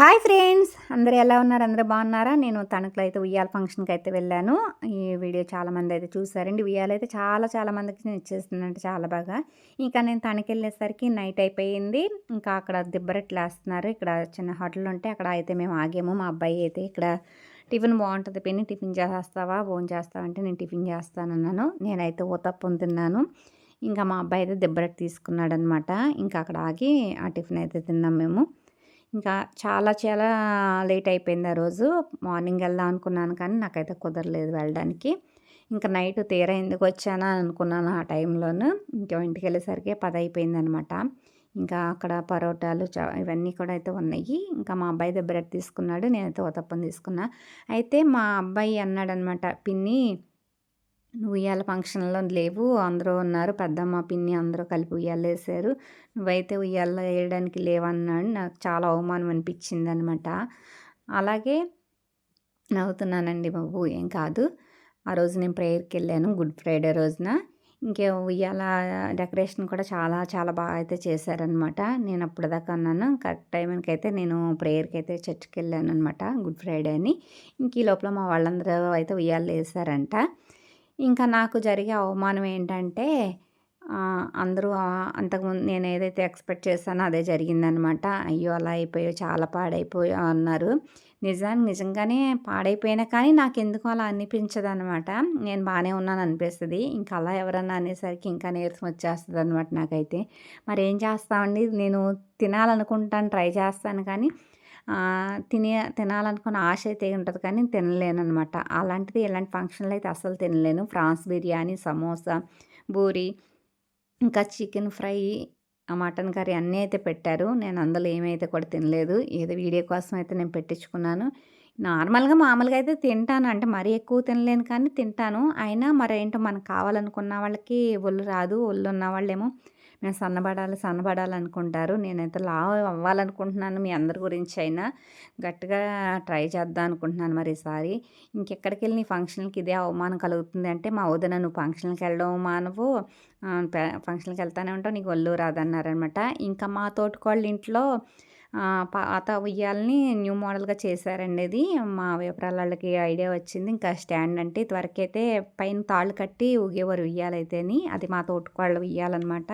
Hi friends, అందరూ ఎలా ఉన్నారు? అందరూ బాగున్నారా? నేను తణుకులో అయితే ఉయ్యాల ఫంక్షన్కి అయితే వెళ్ళాను. ఈ వీడియో చాలామంది అయితే చూసారండి. ఉయ్యాలైతే చాలా మందికి నేను ఇచ్చేస్తుందంటే చాలా బాగా. ఇంకా నేను తణుకెళ్ళేసరికి నైట్ అయిపోయింది. ఇంకా అక్కడ దిబ్బరెట్లు వేస్తున్నారు. ఇక్కడ చిన్న హోటల్ ఉంటే అక్కడ అయితే మేము ఆగాము. మా అబ్బాయి అయితే ఇక్కడ టిఫిన్ బాగుంటుంది పిన్ని, టిఫిన్ చేస్తావా, భోజనం చేస్తావా అంటే నేను టిఫిన్ చేస్తానన్నాను. నేనైతే ఊతప్పం తిన్నాను. ఇంకా మా అబ్బాయి అయితే దిబ్బరెట్టు తీసుకున్నాడు అనమాట. ఇంకా అక్కడ ఆగి ఆ టిఫిన్ అయితే తిన్నాం మేము. ఇంకా చాలా లేట్ అయిపోయింది ఆ రోజు. మార్నింగ్ వెళ్దాం అనుకున్నాను కానీ నాకైతే కుదరలేదు వెళ్ళడానికి. ఇంకా నైట్ తీరా ఎందుకొచ్చానా అనుకున్నాను ఆ టైంలోను. ఇంకా ఇంటికెళ్ళేసరికి 10 అయిపోయిందనమాట. ఇంకా అక్కడ పరోటాలు ఇవన్నీ కూడా అయితే ఉన్నాయి. ఇంకా మా అబ్బాయి బ్రెడ్ తీసుకున్నాడు. నేనైతే ఊతప్పం తీసుకున్నా. అయితే మా అబ్బాయి అన్నాడనమాట, పిన్ని నువ్వు ఉయ్యాల ఫంక్షన్‌లో లేవు. అందరూ ఉన్నారు. పెద్దమ్మ, పిన్ని అందరూ కలిపి ఉయ్యాలేశారు. నువ్వైతే ఉయ్యాలలో ఏయడానికి లేవన్నాడు. నాకు చాలా అవమానం అనిపించిందనమాట. అలాగే నవ్వుతున్నానండి బాబు, ఏం కాదు. ఆ రోజు నేను ప్రేయర్‌కెళ్ళాను గుడ్ ఫ్రైడే రోజున. ఇంకే ఉయ్యాల డెకరేషన్ కూడా చాలా బాగా అయితే చేశారనమాట. నేను అప్పటిదాకా అన్నాను. కరెక్ట్ టైంకైతే నేను ప్రేయర్‌కైతే చర్చ్‌కెళ్ళాననమాట గుడ్ ఫ్రైడే అని. ఇంక ఈ లోపల మా వాళ్ళందరూ అయితే ఉయ్యాలలేసారంట. ఇంకా నాకు జరిగే అవమానం ఏంటంటే అందరూ అంతకుముందు నేను ఏదైతే ఎక్స్‌పెక్ట్ చేశానో అదే జరిగిందనమాట. అయ్యో! అలా అయిపోయావు, చాలా పాడైపోయావు అన్నారు. నిజంగానే పాడైపోయినా కానీ నాకెందుకో అలా అనిపించదనమాట. నేను బానే ఉన్నాను అనిపిస్తది. ఇంకా అలా ఎవరన్నా అనేసరికి ఇంకా నీరసం వచ్చేస్తదనమాట నాకైతే. మరేం చేస్తామండి, నేను తినాలనుకుంటాను, ట్రై చేస్తాను కానీ తినాలనుకున్న ఆశ అయితే ఉంటది కానీ తినలేననమాట. అలాంటిది ఇలాంటి ఫంక్షన్‌లో అయితే అస్సలు తినలేను. ఫ్రాన్స్ బిర్యానీ, సమోసా, పూరి, ఇంకా చికెన్ ఫ్రై, మటన్ కర్రీ అన్నీ అయితే పెట్టారు. నేను అందులో ఏమైతే కూడా తినలేదు. ఏదో వీడియో కోసం అయితే నేను పెట్టించుకున్నాను. మామూలుగా అయితే తింటాను. అంటే మరీ ఎక్కువ తినలేను కానీ తింటాను. అయినా మరేంటో మనకు కావాలనుకున్న వాళ్ళకి ఒళ్ళు రాదు. ఒళ్ళున్న వాళ్ళేమో మేము సన్నబడాలనుకుంటారు. నేనైతే లావు అవ్వాలనుకుంటున్నాను మీ అందరి గురించి అయినా. గట్టిగా ట్రై చేద్దాం అనుకుంటున్నాను మరి ఈసారి. ఇంకెక్కడికెళ్ళి నీ ఫంక్షన్‌లకి ఇదే అవమానం కలుగుతుంది అంటే, మా వదిన నువ్వు ఫంక్షన్‌లకి వెళ్ళడం మానవు, ఫంక్షన్‌లకి వెళ్తానే ఉంటావు, నీకు ఒళ్ళు రాదన్నారనమాట. ఇంకా మా తోటికోడళ్ళ ఇంట్లో పాత ఉయ్యాలని న్యూ మోడల్‌గా చేశారండి ఇది. మా విప్రాలాళ్ళకి ఐడియా వచ్చింది. ఇంకా స్టాండ్ అంటే ఇదివరకైతే పైన తాళ్ళు కట్టి ఊగేవారు ఉయ్యాలైతేని. అది మా తోటికోడళ్ళ ఉయ్యాలనమాట.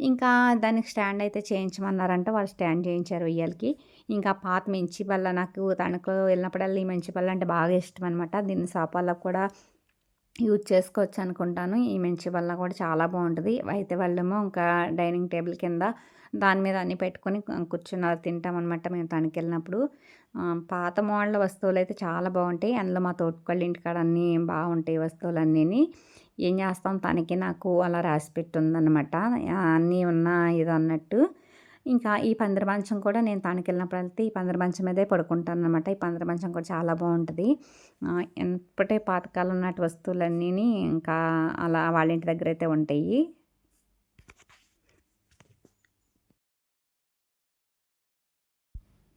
ఇంకా దానికి స్టాండ్ అయితే చేయించమన్నారంట. వాళ్ళు స్టాండ్ చేయించారు ఉయ్యాలకి. ఇంకా పాత మెంచి బల్ల, నాకు తణుకులో వెళ్ళినప్పుడల్లా ఈ మెంచి బల్ల అంటే బాగా ఇష్టమనమాట. దీన్ని సోఫాలకు కూడా యూజ్ చేసుకోవచ్చు అనుకుంటాను. ఈ మెంచి బల్ల కూడా చాలా బాగుంటది. అయితే వాళ్ళేమో ఇంకా డైనింగ్ టేబుల్ కింద దాని మీద అన్నీ పెట్టుకొని కూర్చున్నారు, తింటామనమాట మేము తణుకెళ్ళినప్పుడు. పాత మోడల్ వస్తువులైతే చాలా బాగుంటాయి. అందులో మా తోటికోడళ్ళ ఇంటికాడ అన్నీ బాగుంటాయి వస్తువులన్నీని. ఏం చేస్తాం, తనకి నాకు అలా రాసిపెట్టుందనమాట. అన్నీ ఉన్న ఇదన్నట్టు. ఇంకా ఈ పందిరి మంచం కూడా నేను తణుకెళ్ళినప్పుడైతే ఈ పందిరి మంచం మీదే పడుకుంటాననమాట. ఈ పందిరి మంచం కూడా చాలా బాగుంటది. ఎప్పటి పాతకాలం నాటి వస్తువులన్నీని ఇంకా అలా వాళ్ళ ఇంటి దగ్గరైతే ఉంటాయి.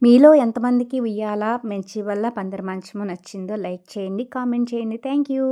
మీలో ఎంతమందికి ఉయ్యాల, మెంచి వల్ల పందిరి మంచము నచ్చిందో లైక్ చేయండి, కామెంట్ చేయండి. Thank you.